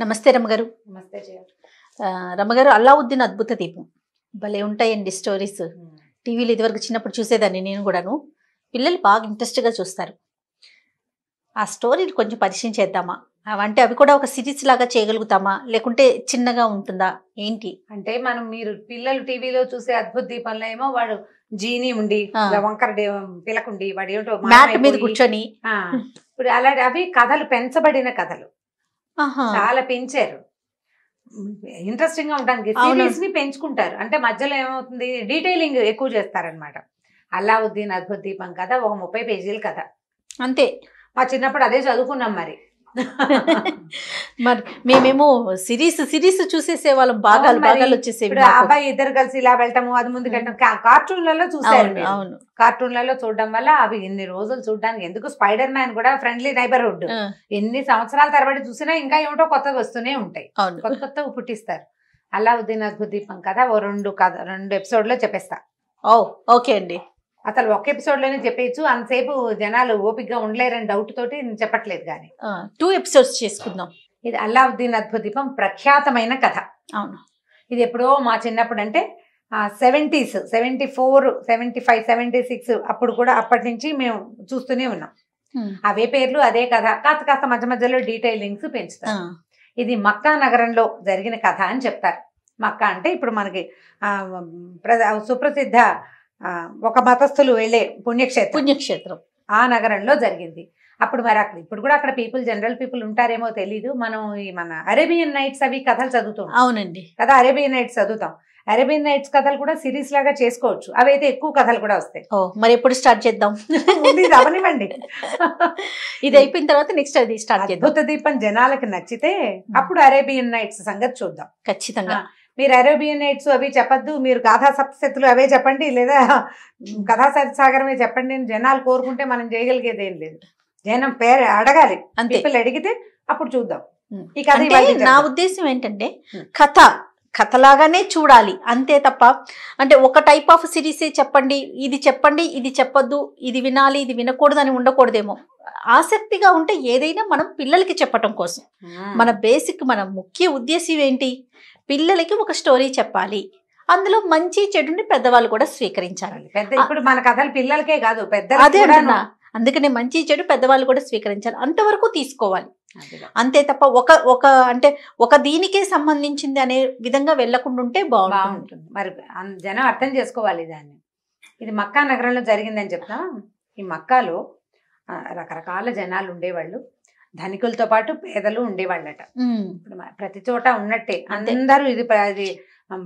నమస్తే రమ్మగారు. నమస్తే జయ. రమ్మగారు, అల్లావుద్దీన్ అద్భుత దీపం భలే ఉంటాయండి స్టోరీస్. టీవీలో ఇదివరకు చిన్నప్పుడు చూసేదాన్ని నేను కూడాను. పిల్లలు బాగా ఇంట్రెస్ట్గా చూస్తారు. ఆ స్టోరీలు కొంచెం పరిచయం చేద్దామా? అంటే అవి కూడా ఒక సిరీస్ లాగా చేయగలుగుతామా, లేకుంటే చిన్నగా ఉంటుందా ఏంటి? అంటే మీరు పిల్లలు టీవీలో చూసే అద్భుత దీపంలో ఏమో వాడు జీని ఉండి వంకర పిలకుండి వాడు ఏమిటో మ్యాట్ మీద కూర్చొని ఇప్పుడు అలాంటి అవి కథలు పెంచబడిన కథలు చాలా పెంచారు. ఇంట్రెస్టింగ్ గా ఉండడానికి సిరీస్ ని పెంచుకుంటారు. అంటే మధ్యలో ఏమవుతుంది, డీటెయిలింగ్ ఎక్కువ చేస్తారనమాట. అల్లావుద్దీన్ అద్భుత దీపం కథ ఒక 30 పేజీల కథ అంతే. మా చిన్నప్పుడు అదే చదువుకున్నాం. మరి మేమేమో సిరీస్ చూసేసే వాళ్ళం. భాగాలు వచ్చేసేవి. అబ్బాయి ఇద్దరు కలిసి ఇలా వెళ్ళటము, అది ముందుకు వెళ్ళటం కార్టూన్లలో చూసారు. అవును, కార్టూన్లలో చూడడం వల్ల అవి ఎన్ని రోజులు చూడడానికి. ఎందుకు స్పైడర్ మ్యాన్ కూడా ఫ్రెండ్లీ నైబర్హుడ్ ఎన్ని సంవత్సరాల తరబడి చూసినా ఇంకా ఏమిటో కొత్తగా వస్తూనే ఉంటాయి. కొత్తగా పుట్టిస్తారు. అల్లావుద్దీన్ అద్భుత దీపం కథ ఓ 2 ఎపిసోడ్ లో చెప్పేస్తా. ఓకే అండి. అసలు ఒక ఎపిసోడ్ లోనే చెప్పేయచ్చు. అంతసేపు జనాలు ఓపికగా ఉండలేరని డౌట్ తోటి నేను చెప్పట్లేదు. కానీ 2 ఎపిసోడ్స్ చేసుకుందాం. ఇది అల్లావుద్దీన్ అద్భుత దీపం ప్రఖ్యాతమైన కథ. అవును, ఇది ఎప్పుడో మా చిన్నప్పుడు, అంటే 70s, 74, 75, 76 అప్పుడు కూడా, అప్పటి నుంచి మేము చూస్తూనే ఉన్నాం. అవే పేర్లు, అదే కథ. కాస్త మధ్య మధ్యలో డీటెయిలింగ్స్ పెంచుతారు. ఇది మక్కా నగరంలో జరిగిన కథ అని చెప్తారు. మక్కా అంటే ఇప్పుడు మనకి సుప్రసిద్ధ ఒక మతస్థులు వెళ్ళే పుణ్యక్షేత్రం ఆ నగరంలో జరిగింది. అప్పుడు మరి అక్కడ ఇప్పుడు కూడా అక్కడ జనరల్ పీపుల్ ఉంటారేమో తెలీదు. మనం మన అరేబియన్ నైట్స్ అవి కథలు చదువుతాం. అవునండి కదా, అరేబియన్ నైట్స్ చదువుతాం. అరేబియన్ నైట్స్ కథలు కూడా సిరీస్ లాగా చేసుకోవచ్చు. అవి అయితే ఎక్కువ కథలు కూడా వస్తాయి. మరి ఎప్పుడు స్టార్ట్ చేద్దాం? ఇది అవనివ్వండి. ఇది అయిపోయిన తర్వాత నెక్స్ట్ అది స్టార్ట్ చేద్దాం. అద్భుత దీపం జనాలకు నచ్చితే అప్పుడు అరేబియన్ నైట్స్ సంగతి చూద్దాం. ఖచ్చితంగా. మీరు అరేబియన్ నైట్స్ అవి చెప్పద్దు, మీరు గాథా సప్తశతులు అవే చెప్పండి, లేదా కథా సాగరమే చెప్పండి అని జనాలు కోరుకుంటే మనం చేయగలిగేది ఏం లేదు. జనం పేరు అడగాలి. పీపుల్ అడిగితే అప్పుడు చూద్దాం. ఈ కథ నా ఉద్దేశం ఏంటంటే కథలాగానే చూడాలి అంతే తప్ప, అంటే ఒక టైప్ ఆఫ్ సిరీసే చెప్పండి, ఇది చెప్పొద్దు, ఇది వినాలి, ఇది వినకూడదు అని ఉండకూడదేమో. ఆసక్తిగా ఉంటే ఏదైనా మనం పిల్లలకి చెప్పటం కోసం. మన ముఖ్య ఉద్దేశం ఏంటి? పిల్లలకి ఒక స్టోరీ చెప్పాలి, అందులో మంచి చెడుని పెద్దవాళ్ళు కూడా స్వీకరించాలి. ఇప్పుడు మన కథలు పిల్లలకే కాదు, అదే అంటున్నా. అందుకనే మంచి చెడు పెద్దవాళ్ళు కూడా స్వీకరించాలి, అంతవరకు తీసుకోవాలి. అంతే తప్ప అంటే ఒక దీనికే సంబంధించింది అనే విధంగా వెళ్లకుండా ఉంటే బాగుంటుంది. మరి జనం అర్థం చేసుకోవాలి దాన్ని. ఇది మక్కా నగరంలో జరిగిందని చెప్తా. ఈ మక్కాలో రకరకాల జనాలు ఉండేవాళ్ళు. ధనికులతో పాటు పేదలు ఉండేవాళ్ళట. ప్రతి చోట ఉన్నట్టే అందరూ. ఇది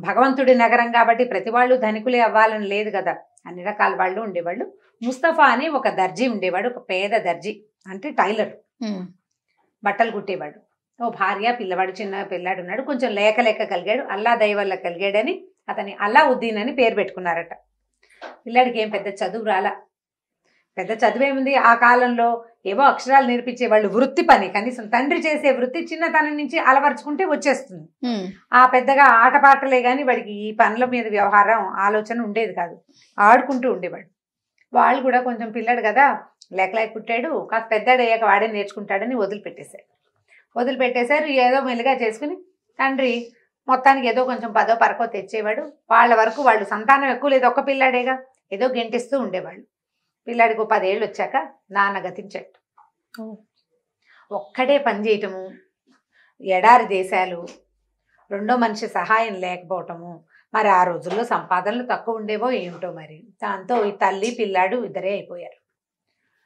భగవంతుడి నగరం కాబట్టి ప్రతి వాళ్ళు ధనికులే అవ్వాలని లేదు కదా, అన్ని రకాల వాళ్ళు ఉండేవాళ్ళు. ముస్తఫా అని ఒక దర్జీ ఉండేవాడు, ఒక పేద దర్జీ, అంటే టైలర్, బట్టలు కుట్టేవాడు. ఓ భార్య, పిల్లవాడు, చిన్న పిల్లాడు ఉన్నాడు. కొంచెం లేక కలిగాడు. అల్లా దయ వల్ల కలిగాడని అతని అల్లావుద్దీన్ అని పేరు పెట్టుకున్నారట. పిల్లాడికి ఏం పెద్ద చదువు రాలా. పెద్ద చదువేముంది ఆ కాలంలో, ఏవో అక్షరాలు నేర్పించేవాళ్ళు. వృత్తి పని, కనీసం తండ్రి చేసే వృత్తి చిన్నతనం నుంచి అలవరుచుకుంటే వచ్చేస్తుంది. ఆ పెద్దగా ఆటపాటలే గాని వాడికి ఈ పనుల మీద వ్యవహారం ఆలోచన ఉండేది కాదు. ఆడుకుంటూ ఉండేవాడు. వాళ్ళు కూడా కొంచెం పిల్లాడు కదా, లేక పుట్టాడు, కాస్త పెద్దాడయ్యాక వాడే నేర్చుకుంటాడని వదిలిపెట్టేశారు. ఏదో మెల్లిగా చేసుకుని తండ్రి మొత్తానికి ఏదో కొంచెం పదో పరకో తెచ్చేవాడు. వాళ్ళ వరకు వాళ్ళు సంతానం ఎక్కువ లేదు, ఒక్క పిల్లాడేగా, ఏదో గెంటిస్తూ ఉండేవాళ్ళు. పిల్లాడికి 10 ఏళ్ళు వచ్చాక నాన్న గతించాడు. ఒక్కడే పని చేయటము, ఎడారి దేశాలు, రెండో మనిషి సహాయం లేకపోవటము. మరి ఆ రోజుల్లో సంపాదనలు తక్కువ ఉండేవో ఏమిటో మరి. దాంతో ఈ తల్లి పిల్లాడు ఇద్దరే అయిపోయారు.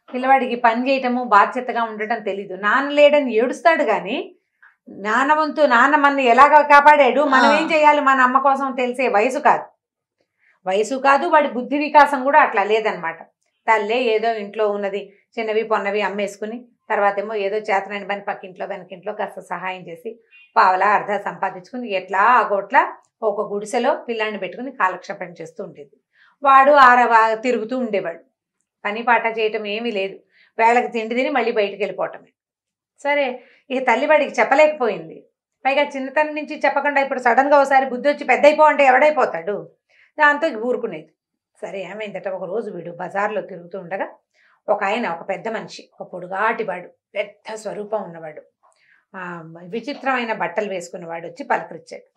పిల్లవాడికి పని చేయటము, బాధ్యతగా ఉండటం తెలీదు. నాన్న లేడని ఏడుస్తాడు కానీ నాన్న మన ఎలాగ కాపాడాడు, మనం ఏం చేయాలి మన అమ్మ కోసం తెలిసే వయసు కాదు. వాడి బుద్ధి వికాసం కూడా అట్లా లేదనమాట. తల్లే ఏదో ఇంట్లో ఉన్నది చిన్నవి పొన్నవి అమ్మేసుకుని, తర్వాత ఏమో ఏదో చేతనని పని పక్కింట్లో వెనకింట్లో కాస్త సహాయం చేసి పావలా అర్ధ సంపాదించుకుని ఎట్లా ఆగోట్లా ఒక గుడిసెలో పిల్లాన్ని పెట్టుకుని కాలక్షేపం చేస్తూ ఉండేది. వాడు తిరుగుతూ ఉండేవాడు. పని పాట చేయటం ఏమీ లేదు. వేళకి తిండి తిని మళ్ళీ బయటికి వెళ్ళిపోవటమే. సరే, ఇక తల్లి వాడికి చెప్పలేకపోయింది. పైగా చిన్నతనం నుంచి చెప్పకుండా ఇప్పుడు సడన్గా ఒకసారి బుద్ధి వచ్చి పెద్ద అంటే ఎవడైపోతాడు. దాంతో ఊరుకునేది. సరే, ఏమైందట, ఒక రోజు వీడు బజార్లో తిరుగుతూ ఉండగా ఒక పెద్ద మనిషి, ఒక పొడుగాటివాడు, పెద్ద స్వరూపం ఉన్నవాడు, విచిత్రమైన బట్టలు వేసుకునేవాడు వచ్చి పలకరించాడు.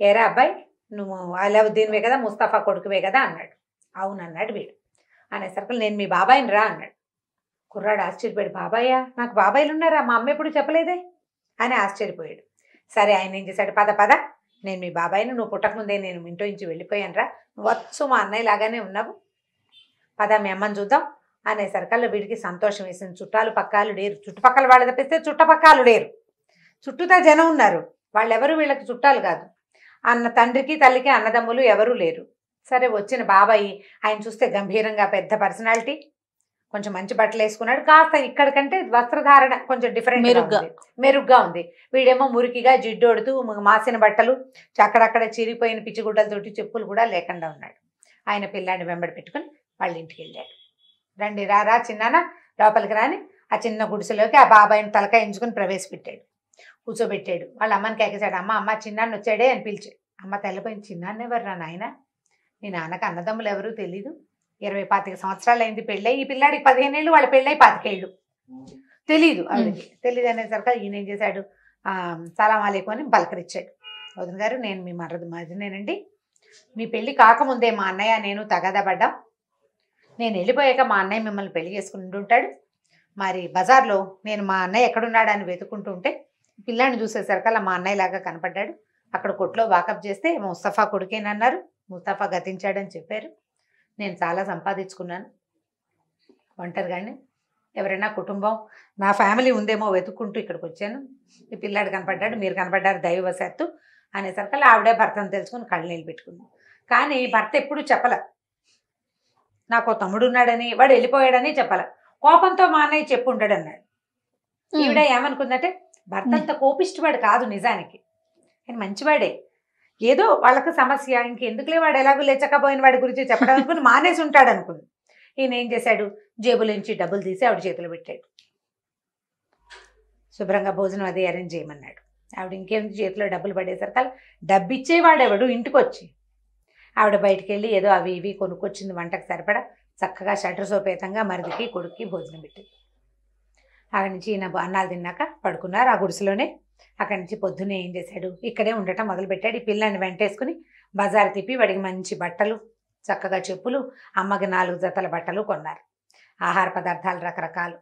ఏరా అబ్బాయి, నువ్వు అలావుద్దీన్వే కదా, ముస్తఫా కొడుకువే కదా అన్నాడు. అవునన్నాడు వీడు. అనేసరికి నేను మీ బాబాయిని రా అన్నాడు. కుర్రాడు ఆశ్చర్యపోయాడు. బాబాయ్యా, నాకు బాబాయిలు ఉన్నారా, మా అమ్మ ఎప్పుడు చెప్పలేదే అని ఆశ్చర్యపోయాడు. సరే, ఆయన ఏం చేశాడు, పద పద, నేను మీ బాబాయిని, నువ్వు పుట్టకముందే నేను ఇంట్లో నుంచి వెళ్ళిపోయాను రా, నువ్వు వచ్చు మా అన్నయ్య లాగానే ఉన్నావు, పద మీ అమ్మని చూద్దాం అనేసరికల్లా వీడికి సంతోషం వేసింది. చుట్టాలు పక్కాలు లేరు, చుట్టుపక్కల వాళ్ళు తప్పిస్తే చుట్టపక్కలు లేరు, చుట్టూతా జనం ఉన్నారు, వాళ్ళెవరు వీళ్ళకి చుట్టాలు కాదు. అన్న తండ్రికి తల్లికి అన్నదమ్ములు ఎవరూ లేరు. సరే, వచ్చిన బాబాయి ఆయన చూస్తే గంభీరంగా పెద్ద పర్సనాలిటీ, కొంచెం మంచి బట్టలు వేసుకున్నాడు, కాస్త ఇక్కడికంటే వస్త్రధారణ కొంచెం డిఫరెంట్ మెరుగ్గా ఉంది. వీడేమో మురికిగా జిడ్డోడుతూ మాసిన బట్టలు, అక్కడక్కడ చిరిగిపోయిన పిచ్చిగుడ్డలతోటి, చెప్పులు కూడా లేకుండా ఉన్నాడు. ఆయన పిల్లాన్ని వెంబడి పెట్టుకుని వాళ్ళ ఇంటికి వెళ్ళాడు. రండి రా చిన్నాన్న లోపలికి రాని ఆ చిన్న గుడిసెలోకి ఆ బాబాయిని తలకాయ ఎంచుకుని ప్రవేశపెట్టాడు, కూర్చోబెట్టాడు. వాళ్ళ అమ్మని కేకేశాడు. అమ్మ చిన్నాన్న వచ్చాడే అని పిలిచాడు. అమ్మ తెల్లపోయింది. చిన్నాన్న ఎవరు రా నాయన, నీ నాన్నకు అన్నదమ్ములు ఎవరూ తెలీదు, 20-25 సంవత్సరాలు అయింది పెళ్ళై, ఈ పిల్లాడికి 15 ఏళ్ళు, వాళ్ళ పెళ్ళై 25 ఏళ్ళు, తెలీదు ఆవిడకి. తెలీదు అనేసరికి ఈయన ఏం చేశాడు, సలాం అలైకుం అని పలకరించాడు. వదిన గారు, నేను మీ మరిదినేనండి, మీ పెళ్ళి కాకముందే మా అన్నయ్య నేను తగాదా పడ్డాం, నేను వెళ్ళిపోయాక మా అన్నయ్య మిమ్మల్ని పెళ్లి చేసుకుని ఉంటాడు, మరి బజార్లో నేను మా అన్నయ్య ఎక్కడున్నాడని వెతుకుంటూ ఉంటే పిల్లాడిని చూసేసరికల్లా మా అన్నయ్య లాగా కనపడ్డాడు, అక్కడ కొట్లో వాకప్ చేస్తే ముస్తఫా కొడుకేనన్నారు, ముస్తఫా గతించాడని చెప్పారు, నేను చాలా సంపాదించుకున్నాను, ఒంటరిగానే, ఎవరైనా కుటుంబం నా ఫ్యామిలీ ఉందేమో వెతుక్కుంటూ ఇక్కడికి వచ్చాను, ఈ పిల్లాడు కనపడ్డాడు, మీరు కనపడ్డారు దైవవశాత్తు అనేసరికల్లా ఆవిడే భర్తను తెలుసుకుని కళ్ళు నీళ్ళు పెట్టుకుంది. కానీ భర్త ఎప్పుడు చెప్పలే, నాకు తమ్ముడు ఉన్నాడని, వాడు వెళ్ళిపోయాడని చెప్పలే, కోపంతో మా అన్నయ్య చెప్పు ఉంటాడు అన్నాడు. ఈవిడ ఏమనుకుందంటే, భర్త అంత కోపిష్టివాడు కాదు నిజానికి, ఆయన మంచివాడే, ఏదో వాళ్ళకి సమస్య, ఇంకెందుకులే వాడు ఎలాగో లేచకపోయిన వాడి గురించి చెప్పడం అనుకుని మానేసి ఉంటాడు అనుకుంది. ఈయన ఏం చేశాడు, జేబులోంచి డబ్బులు తీసి ఆవిడ చేతిలో పెట్టాడు, శుభ్రంగా భోజనం అది అరేంజ్ చేయమన్నాడు. ఆవిడ ఇంకేంది చేతిలో డబ్బులు పడేసరికి డబ్బు ఇచ్చేవాడెవడు ఇంటికి వచ్చి, ఆవిడ బయటికి వెళ్ళి ఏదో అవి ఇవి కొనుక్కొచ్చింది వంటకు సరిపడా, చక్కగా షటర్ సోపేతంగా మరిదికి కొడుక్కి భోజనం పెట్టింది. అక్కడి నుంచి ఈయన అన్నాలు తిన్నాక పడుకున్నారు ఆ గుడిసెలోనే. అక్కడి నుంచి పొద్దున్నే ఏం చేశాడు, ఇక్కడే ఉండటం మొదలుపెట్టాడు. ఈ పిల్లాన్ని వెంటేసుకుని బజారు తిప్పి వాడికి మంచి బట్టలు, చక్కగా చెప్పులు, అమ్మకి 4 జతల బట్టలు కొన్నారు. ఆహార పదార్థాలు రకరకాలు.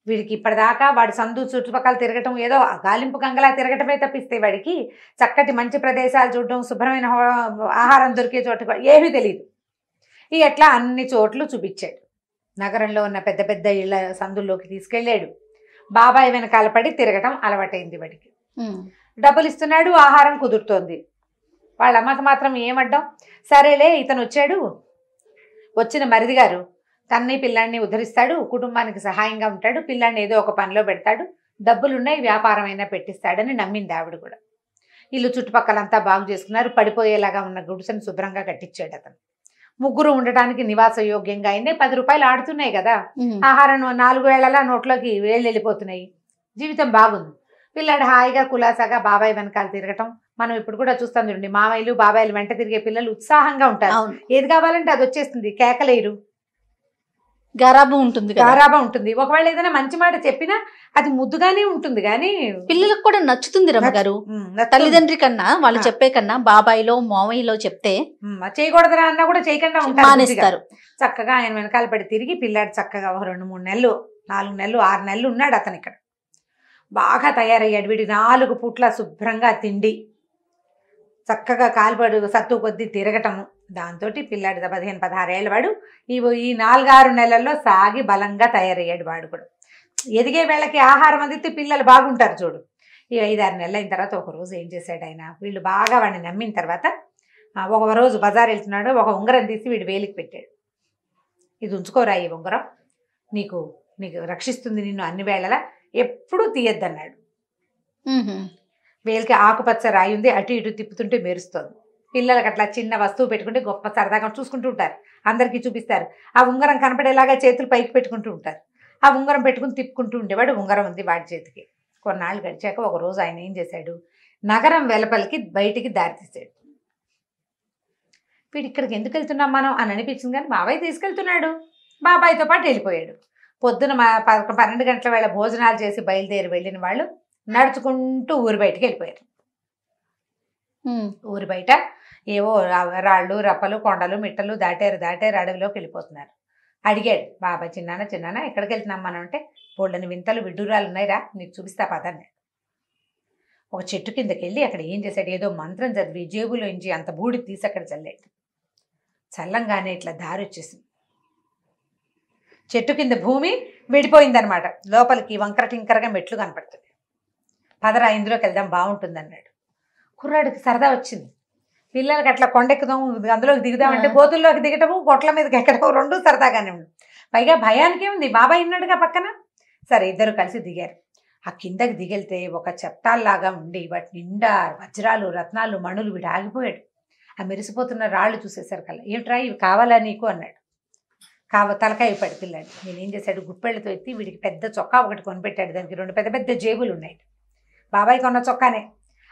వీడికి ఇప్పటిదాకా వాడి సందు చుట్టుపక్కల తిరగటం, ఏదో గాలింపు గంగలా తిరగటమే తప్పిస్తే వాడికి చక్కటి మంచి ప్రదేశాలు చూడడం, శుభ్రమైన ఆహారం దొరికే చోటు ఏమీ తెలియదు. ఎట్లా అన్ని చోట్లు చూపించాడు. నగరంలో ఉన్న పెద్ద పెద్ద ఇళ్ళ సందుల్లోకి తీసుకెళ్ళాడు. బాబాయ్ వెనకాల పడి తిరగటం అలవాటైంది వాడికి. డబ్బులు ఇస్తున్నాడు, ఆహారం కుదురుతోంది. వాళ్ళ అమ్మకి మాత్రం ఏమడ్డం, సరేలే ఇతను వచ్చాడు, వచ్చిన మరిది గారు తన్ని పిల్లాన్ని ఉద్ధరిస్తాడు, కుటుంబానికి సహాయంగా ఉంటాడు, పిల్లాన్ని ఏదో ఒక పనిలో పెడతాడు, డబ్బులున్నాయి, వ్యాపారం అయినా పెట్టిస్తాడని నమ్మింది ఆవిడ కూడా. ఇల్లు చుట్టుపక్కలంతా బాగు చేసుకున్నారు. పడిపోయేలాగా ఉన్న గుడిసెను శుభ్రంగా కట్టించాడు అతను. ముగ్గురు ఉండటానికి నివాస యోగ్యంగా అయింది. 10 రూపాయలు ఆడుతున్నాయి కదా, ఆహారం 4 వేళలా నోట్లోకి వేళ్ళు వెళ్ళిపోతున్నాయి. జీవితం బాగుంది. పిల్లాడు హాయిగా కులాసాగా బాబాయ్ వెనకాల తిరగటం మనం ఇప్పుడు కూడా చూస్తాం చూడండి. మామయ్యలు బాబాయిలు వెంట తిరిగే పిల్లలు ఉత్సాహంగా ఉంటారు. ఏది కావాలంటే అది వచ్చేస్తుంది, కేకలేరు, గారాబం ఉంటుంది, గారాబం ఉంటుంది. ఒకవేళ ఏదైనా మంచి మాట చెప్పినా అది ముద్దుగానే ఉంటుంది, కానీ పిల్లలకు కూడా నచ్చుతుంది. రమ్మగారు తల్లిదండ్రి కన్నా వాళ్ళు చెప్పే కన్నా బాబాయిలో మామయ్యలో చెప్తే చేయకూడదురా అన్నా కూడా చేయకుండా మానేస్తారు. చక్కగా ఆయన వెనకాల పడి తిరిగి పిల్లాడు చక్కగా 2-3 నెలలు, 4 నెలలు, 6 నెలలు ఉన్నాడు అతను ఇక్కడ. బాగా తయారయ్యాడు. వీడి 4 పూట్ల శుభ్రంగా తిండి, చక్కగా కాలుపడు సత్తు కొద్దీ తిరగటము. దాంతో పిల్లాడు 15-16 ఏళ్ళ వాడు ఈ 4-6 నెలల్లో సాగి బలంగా తయారయ్యాడు. వాడు కూడా ఎదిగే వేళకి ఆహారం అందితే పిల్లలు బాగుంటారు చూడు. ఈ 5-6 నెలలు అయిన తర్వాత ఒకరోజు ఏం చేశాడు ఆయన, వీళ్ళు బాగా వాడిని నమ్మిన తర్వాత ఒక రోజు బజార్ వెళ్తున్నాడు. ఒక ఉంగరం తీసి వీడు వేలికి పెట్టాడు. ఇది ఉంచుకోరా, ఈ ఉంగరం నీకు రక్షిస్తుంది నిన్ను అన్ని వేళలా, ఎప్పుడూ తీయద్దన్నాడు. వేలికి ఆకుపచ్చ రాయి ఉంది, అటు ఇటు తిప్పుతుంటే మెరుస్తుంది. పిల్లలకి అట్లా చిన్న వస్తువు పెట్టుకుంటే గొప్ప సరదాగా చూసుకుంటూ ఉంటారు, అందరికీ చూపిస్తారు. ఆ ఉంగరం కనపడేలాగా చేతులు పైకి పెట్టుకుంటూ ఉంటారు. ఆ ఉంగరం పెట్టుకుని తిప్పుకుంటూ ఉండేవాడు. ఉంగరం ఉంది వాడి చేతికి. కొన్నాళ్ళు గడిచాక ఒక రోజు ఆయన ఏం చేశాడు, నగరం వెలుపలికి బయటికి దారి తీసాడు. వీడు ఇక్కడికి ఎందుకు వెళ్తున్నాం మనం అని అనిపించింది, కానీ బాబాయ్ తీసుకెళ్తున్నాడు. బాబాయ్తో పాటు వెళ్ళిపోయాడు. పొద్దున 12 గంటల వేళ భోజనాలు చేసి బయలుదేరి వెళ్ళిన వాళ్ళు నడుచుకుంటూ ఊరి బయటికి వెళ్ళిపోయారు. ఊరి బయట ఏవో రాళ్ళు రప్పలు కొండలు మిట్టలు దాటారు అడవిలోకి వెళ్ళిపోతున్నారు. అడిగాడు బాబాయ్, చిన్నాన్న ఎక్కడికి వెళ్తున్నాం మనం అంటే, బోళ్ళని వింతలు విడ్డూరాలు ఉన్నాయిరా, నీకు చూపిస్తా పదన్నాడు. ఒక చెట్టు కిందకి వెళ్ళి అక్కడ ఏం చేశాడు, ఏదో మంత్రం చదివి జేబులోంచి అంత బూడి తీసి అక్కడ చల్లాడు. చల్లంగానే ఇట్లా దారి వచ్చేసింది. చెట్టు కింద భూమి విడిపోయిందనమాట. లోపలికి వంకర టింకరగా మెట్లు కనపడుతుంది. పదరా ఇందులోకి వెళ్దాం బాగుంటుంది అన్నాడు. కుర్రాడికి సరదా వచ్చింది. పిల్లలకి అట్లా కొండెక్కుదాం అందులోకి దిగుదామంటే గోతుల్లోకి దిగటము గొట్ల మీదకి ఎక్కడము రెండు సరదాగానే ఉంది. పైగా భయానికే ఉంది, బాబాయ్ ఉన్నాడుగా పక్కన. సరే ఇద్దరు కలిసి దిగారు. ఆ కిందకి దిగెళ్తే ఒక చెప్తాల్లాగా ఉండి వాటి నిండా వజ్రాలు రత్నాలు మణులు వీడు ఆగిపోయాడు. ఆ మెరిసిపోతున్న రాళ్ళు చూసేసరికల్లా, ఏమిట్రా ఇవి కావాలా నీకు అన్నాడు. తలకాయ ఇవ్వడు పిల్లాడు. నేనేం చేశాడు, గుప్పెళ్ళతో ఎత్తి వీడికి పెద్ద చొక్కా ఒకటి కొనిపెట్టాడు. దానికి రెండు పెద్ద పెద్ద జేబులు ఉన్నాయి. బాబాయ్ కొన్న చొక్కానే.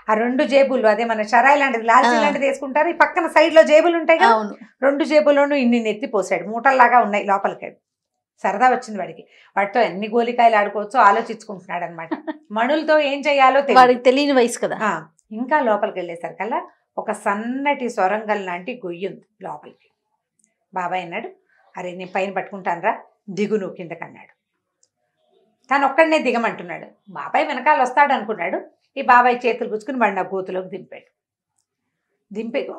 ఆ రెండు జేబులు, అదే మన షరాయి లాంటిది లాల్చీ లాంటిది వేసుకుంటారు, ఈ పక్కన సైడ్ లో జేబులు ఉంటాయి కదా, రెండు జేబుల్లోనూ ఇన్ని ఎత్తి పోసాడు. మూటల్లాగా ఉన్నాయి లోపలికి. సరదా వచ్చింది వాడికి. వాటితో ఎన్ని గోలికాయలు ఆడుకోవచ్చో ఆలోచించుకుంటున్నాడు అనమాట. మణులతో ఏం చేయాలో తెలియని వయసు కదా. ఇంకా లోపలికి వెళ్ళేసరికల్లా ఒక సన్నటి సొరంగం లాంటి గొయ్యి ఉంది లోపలికి. బాబాయ్ అన్నాడు, అరే నేను పైన పట్టుకుంటానరా, దిగు నువ్వు కిందకి అన్నాడు. తను ఒక్కడనే దిగమంటున్నాడు. బాబాయ్ వెనకాల వస్తాడు అనుకున్నాడు. ఈ బాబాయ్ చేతులు పుచ్చుకుని వాడు నా గోతులోకి దింపాడు.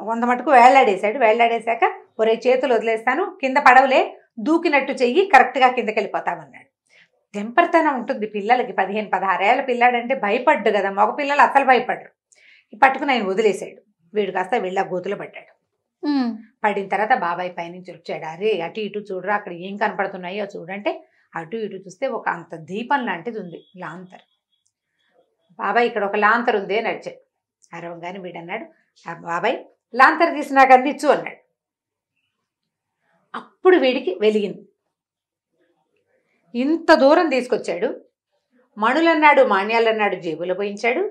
కొంత మటుకు వేళ్లాడేశాడు. వేళ్లాడేశాక, ఒరే చేతులు వదిలేస్తాను, కింద పడవలే, దూకినట్టు చెయ్యి, కరెక్ట్గా కిందకి వెళ్ళిపోతామన్నాడు. తెంపర్తనం ఉంటుంది పిల్లలకి. 15-16 ఏళ్ళ పిల్లాడంటే భయపడ్డు కదా, మగ పిల్లలు అసలు భయపడ్డరు. పట్టుకుని ఆయన వదిలేశాడు. వీడు కాస్త వెళ్ళా గోతులో పడ్డాడు. పడిన తర్వాత బాబాయ్ పైనుంచి వచ్చాడు. అరే అటు ఇటు చూడరా, అక్కడ ఏం కనపడుతున్నాయో చూడంటే అటు ఇటు చూస్తే ఒక అంత దీపం లాంటిది ఉంది, లాంతర్. బాబాయ్ ఇక్కడ ఒక లాంతర్ ఉంది అని అడిచాడు. అరవంగానే వీడన్నాడు, బాబాయ్ లాంతర్ తీసి నాకు అందించు అన్నాడు. అప్పుడు వీడికి వెలిగింది. ఇంత దూరం తీసుకొచ్చాడు, మణులన్నాడు మాన్యాలన్నాడు జేబులో పోయించాడు,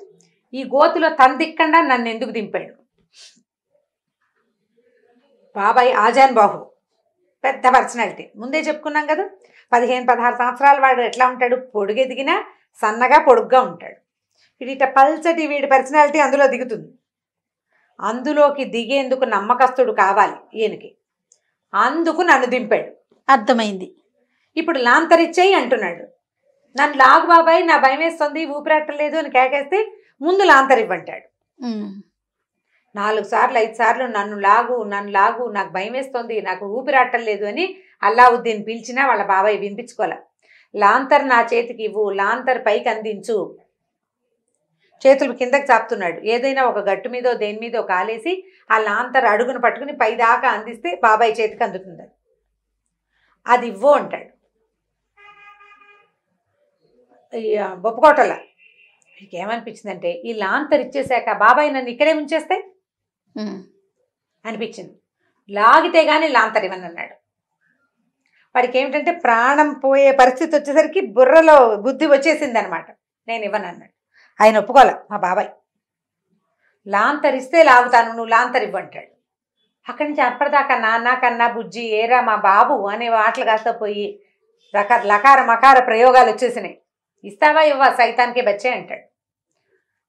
ఈ గోతులో తందిక్కండా నన్ను ఎందుకు దింపాడు. బాబాయ్ ఆజాన్ బాహు, పెద్ద పర్సనాలిటీ. ముందే చెప్పుకున్నాం కదా, 15-16 సంవత్సరాల వాడు ఎట్లా ఉంటాడు, పొడుగెదిగినా సన్నగా పొడుగ్గా ఉంటాడు. వీడిట పల్చటి వీడి పర్సనాలిటీ అందులో దిగుతుంది. అందులోకి దిగేందుకు నమ్మకస్తుడు కావాలి ఈయనకి, అందుకు నన్ను దింపాడు. అర్థమైంది. ఇప్పుడు లాంతరిచ్చేయి అంటున్నాడు. నన్ను లాగు బాబాయ్, నా భయం వేస్తుంది, ఊపిరాటలేదు అని కేకేస్తే ముందు లాంతరివ్వంటాడు. 4 సార్లు 5 సార్లు నన్ను లాగు నాకు భయం వేస్తుంది, నాకు ఊపిరాటలేదు అని అల్లావుద్దీన్ పిలిచినా వాళ్ళ బాబాయ్ వినిపించుకోలే. లాంతర్ నా చేతికి ఇవ్వు, లాంతర్ పైకి అందించు. చేతులు కిందకి చాపుతున్నాడు. ఏదైనా ఒక గట్టు మీదో దేని మీదో కాలేసి ఆ లాంతర్ అడుగును పట్టుకుని పైదాకా అందిస్తే బాబాయ్ చేతికి అందుతుంది. అది ఇవ్వు అంటాడు. బొప్పుకోటలా మీకు ఏమనిపించిందంటే, ఈ లాంతర్ ఇచ్చేసాక బాబాయ్ నన్ను ఇక్కడే ఉంచేస్తే అనిపించింది. లాగితే గానీ లాంతర్ ఇవ్వను అన్నాడు. వాడికి ఏమిటంటే ప్రాణం పోయే పరిస్థితి వచ్చేసరికి బుర్రలో బుద్ధి వచ్చేసింది అనమాట. నేను ఇవ్వను అన్నాడు. ఆయన ఒప్పుకోలే మా బాబాయ్. లాంతర్ ఇస్తే లాగుతాను, నువ్వు లాంతర్ ఇవ్వంటాడు. అక్కడి నుంచి అప్పటిదాకా నాన్న కన్నా బుజ్జి ఏరా మా బాబు అనే మాటలు కాస్త పోయి లకార మకార ప్రయోగాలు వచ్చేసినాయి. ఇస్తావా ఇవ్వా సైతానికే బచ్చే అంటాడు.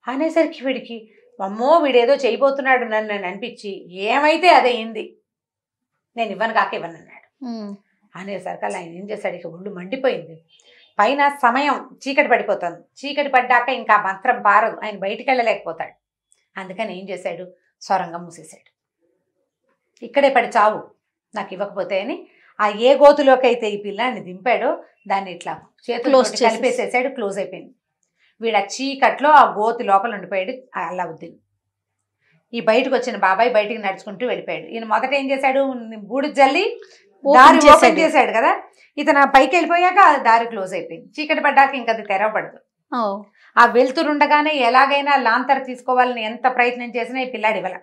అనేసరికి వీడికి అమ్మో వీడేదో చేయబోతున్నాడు నన్ను అనిపించి, ఏమైతే అదే అయింది, నేను ఇవ్వను కాక ఇవ్వను అన్నాడు. అనేసరికి ఆయన ఏం చేశాడు, ఇక ఒళ్ళు మండిపోయింది. పైన సమయం చీకటి పడిపోతుంది. చీకటి పడ్డాక ఇంకా మంత్రం పారదు, ఆయన బయటికి వెళ్ళలేకపోతాడు. అందుకని ఏం చేశాడు, సొరంగం మూసేశాడు. ఇక్కడే పడి చావు నాకు ఇవ్వకపోతే అని ఆ ఏ గోతులోకి అయితే ఈ పిల్లాన్ని దింపాడో దాన్ని ఇట్లా చేతులు కలిపేసేసాడు. క్లోజ్ అయిపోయింది. వీడు ఆ చీకట్లో ఆ గోతి లోపల ఉండిపోయాడు అల్లావుద్దీన్. ఈ బయటకు వచ్చిన బాబాయ్ బయటికి నడుచుకుంటూ వెళ్ళిపోయాడు. ఈయన మొదట ఏం చేశాడు, బూడి జల్లి దారి ఓపెన్ చేశాడు కదా, ఇతను పైకి వెళ్ళిపోయాక దారి క్లోజ్ అయిపోయింది. చీకటి పడ్డాక ఇంకా అది తెరవబడదు. ఆ వెళ్తురుండగానే ఎలాగైనా లాంతర్ తీసుకోవాలని ఎంత ప్రయత్నం చేసినా ఈ పిల్లాడు ఇవ్వాల.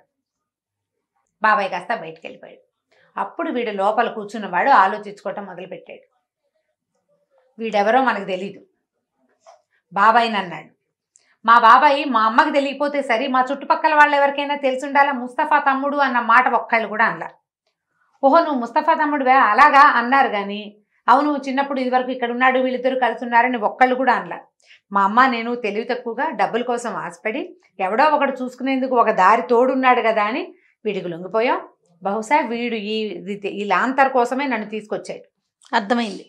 బాబాయ్ కాస్త బయటకు వెళ్ళిపోయాడు. అప్పుడు వీడు లోపల కూర్చున్నవాడు ఆలోచించుకోవటం మొదలుపెట్టాడు. వీడెవరో మనకు తెలీదు. బాబాయ్ని అన్నాడు. మా బాబాయ్ మా అమ్మకి తెలియకపోతే సరే, మా చుట్టుపక్కల వాళ్ళు ఎవరికైనా తెలిసి ఉండాలా, ముస్తఫా తమ్ముడు అన్న మాట ఒక్కళ్ళు కూడా అనలా. ఓహో నువ్వు ముస్తఫా తమ్ముడువే అలాగా అన్నారు. కానీ అవును చిన్నప్పుడు ఇదివరకు ఇక్కడ ఉన్నాడు వీళ్ళిద్దరు కలిసి ఉన్నారని ఒక్కళ్ళు కూడా అనలా. మా అమ్మ నేను తెలివి తక్కువగా డబ్బుల కోసం ఆశపడి ఎవడో ఒకడు చూసుకునేందుకు ఒక దారి తోడున్నాడు కదా అని వీడికి లొంగిపోయాం. బహుశా వీడు ఈ లాంతర్ కోసమే నన్ను తీసుకొచ్చాడు. అర్థమైంది.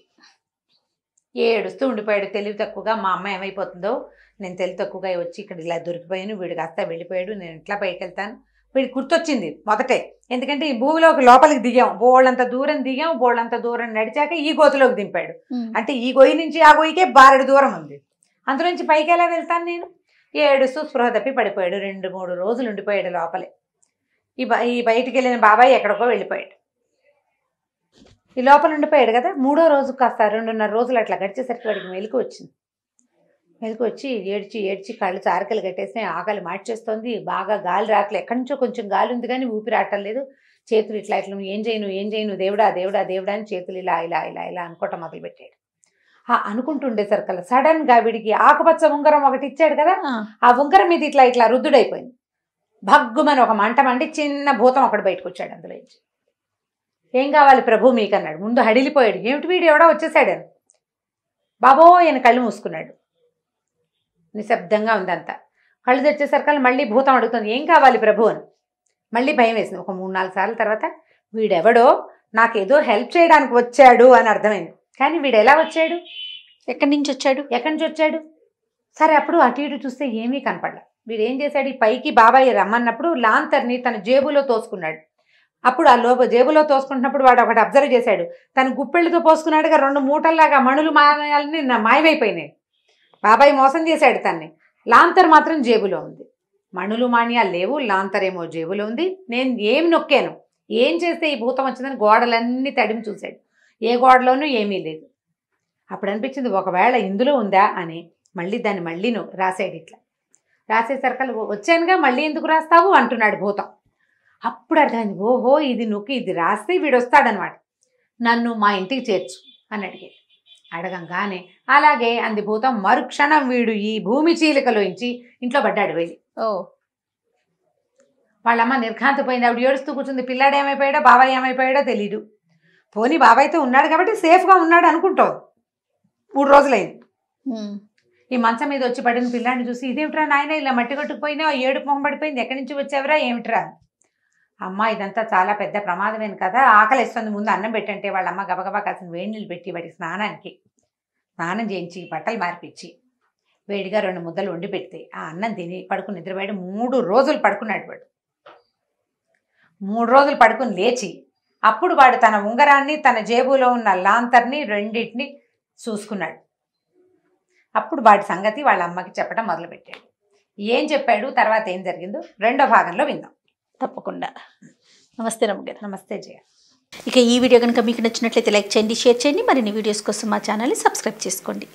ఏడుస్తూ ఉండిపోయాడు తెలివి తక్కువగా. మా అమ్మ ఏమైపోతుందో, నేను తెలివి తక్కువగా వచ్చి ఇక్కడ ఇలా దొరికిపోయాను, వీడు కాస్త వెళ్ళిపోయాడు, నేను ఎట్లా పైకి వెళ్తాను. వీడికి గుర్తొచ్చింది మొదటే, ఎందుకంటే ఈ భూమిలోకి లోపలికి దిగాం, బోళ్ళంత దూరం దిగాం, బోళ్ళంత దూరం నడిచాక ఈ గోతులోకి దింపాడు. అంటే ఈ గొయ్యి నుంచి ఆ గొయ్యికే బారెడు దూరం ఉంది, అందులోంచి పైకి ఎలా వెళ్తాను నేను. ఏడుస్తూ స్పృహ తప్పి పడిపోయాడు. 2-3 రోజులు ఉండిపోయాడు లోపలే. ఈ బయటికి వెళ్ళిన బాబాయ్ ఎక్కడికో వెళ్ళిపోయాడు. ఈ లోపల ఉండిపోయాడు కదా. 3వ రోజు కాస్త 2.5 రోజులు అట్లా గడిచేసరికి వాడికి మెలకు వచ్చింది. మెలకు వచ్చి ఏడ్చి ఏడ్చి కళ్ళు చారకలు కట్టేసి ఆకలి మార్చేస్తోంది. బాగా గాలి రావట్లేదు, ఎక్కడి నుంచో కొంచెం గాలి ఉంది కానీ ఊపిరి రావటం లేదు. చేతులు ఇట్లా ఇట్లా ఏం చేయను దేవుడా దేవుడా దేవుడా అని చేతులు ఇలా ఇలా ఇలా ఇలా అనుకోవటం మొదలుపెట్టాడు. అనుకుంటుండేసరికల్లా సడన్ గా వీడికి ఆకుపచ్చ ఉంగరం ఒకటి ఇచ్చాడు కదా, ఆ ఉంగరం మీద ఇట్లా ఇట్లా రుద్దుడైపోయింది. భగ్గుమని ఒక మంట మండి చిన్న భూతం ఒకటి బయటకు వచ్చాడు అందులో నుంచి. ఏం కావాలి ప్రభు మీకు అన్నాడు. ముందు హడిలిపోయాడు, ఏమిటి వీడు ఎవడో వచ్చేసాడని. బాబో ఆయన కళ్ళు మూసుకున్నాడు. నిశ్శబ్దంగా ఉందంతా. కళ్ళు తెచ్చేసరికల్లా మళ్ళీ భూతం అడుగుతుంది, ఏం కావాలి ప్రభు అని. మళ్ళీ భయం వేసింది. ఒక 3-4 సార్లు తర్వాత వీడెవడో నాకేదో హెల్ప్ చేయడానికి వచ్చాడు అని అర్థమైంది. కానీ వీడు ఎలా వచ్చాడు, ఎక్కడి నుంచి వచ్చాడు. సరే అప్పుడు అటు ఇటు చూస్తే ఏమీ కనపడలే. వీడు ఏం చేశాడు, ఈ పైకి బాబాయ్ రమ్మన్నప్పుడు లాంతర్ని తన జేబులో తోసుకున్నాడు. అప్పుడు ఆ జేబులో తోసుకుంటున్నప్పుడు వాడు ఒకటి అబ్జర్వ్ చేశాడు, తన గుప్పెళ్ళతో పోసుకున్నాడుగా 2 మూటల్లాగా మణులు మాయాలని మాయమైపోయినాయి. బాబాయ్ మోసం చేశాడు తన్ని. లాంతర్ మాత్రం జేబులో ఉంది. మణులు మాణ్యాలు లేవు, లాంతర్ ఏమో జేబులో ఉంది. నేను ఏం నొక్కాను, ఏం చేస్తే ఈ భూతం వచ్చిందని గోడలన్నీ తడిమి చూశాడు. ఏ గోడలోనూ ఏమీ లేదు. అప్పుడు అనిపించింది ఒకవేళ ఇందులో ఉందా అని. మళ్ళీ దాన్ని మళ్ళీ రాసాడు. ఇట్లా రాసేసరికల్లా వచ్చానుగా మళ్ళీ ఎందుకు రాస్తావు అంటున్నాడు భూతం. అప్పుడు అర్థమైంది, ఓహో ఇది నొక్కి ఇది రాస్తే వీడు వస్తాడనమాట, నన్ను మా ఇంటికి చేర్చు అని అడిగాడు. అడగంగానే అలాగే అంది భూతం. మరుక్షణం వీడు ఈ భూమి చీలికలోంచి ఇంట్లో పడ్డాడు వెళ్ళి. వాళ్ళమ్మ నిర్ఘాంతపోయింది. ఆవిడ ఏడుస్తూ కూర్చుంది. పిల్లాడు ఏమైపోయాడో బాబాయ్ ఏమైపోయాడో తెలీదు. పోనీ బాబాయ్తో ఉన్నాడు కాబట్టి సేఫ్గా ఉన్నాడు అనుకుంటావు. 3 రోజులైంది. ఈ మంచం మీద వచ్చి పడిన పిల్లాడిని చూసి, ఇదేమిట్రా నాయన ఇలా మట్టి కొట్టుకుపోయినా, ఏడుపు మొహం పడిపోయింది, ఎక్కడి నుంచి వచ్చావురా ఏమిట్రా. అమ్మ ఇదంతా చాలా పెద్ద ప్రమాదమేను కదా, ఆకలిస్తుంది, ముందు అన్నం పెట్టంటే వాళ్ళమ్మ గబగబా కాసిన వేడి నీళ్ళు పెట్టి వాడికి స్నానం చేయించి బట్టలు మార్పిచ్చి వేడిగా 2 ముద్దలు వండి పెడితే ఆ అన్నం తిని పడుకుని నిద్రపోయాడు. 3 రోజులు పడుకున్నాడు వాడు. 3 రోజులు పడుకుని లేచి అప్పుడు వాడు తన ఉంగరాన్ని తన జేబులో ఉన్న లాంతర్ని రెండింటిని చూసుకున్నాడు. అప్పుడు వాడి సంగతి వాళ్ళ అమ్మకి చెప్పడం మొదలుపెట్టాడు. ఏం చెప్పాడు, తర్వాత ఏం జరిగిందో 2వ భాగంలో విందాం. తప్పకుండా. నమస్తే రమ్మగారు. నమస్తే జయ. ఇక ఈ వీడియో కనుక మీకు నచ్చినట్లయితే లైక్ చేయండి, షేర్ చేయండి. మరిన్ని వీడియోస్ కోసం మా ఛానల్ని సబ్స్క్రైబ్ చేసుకోండి.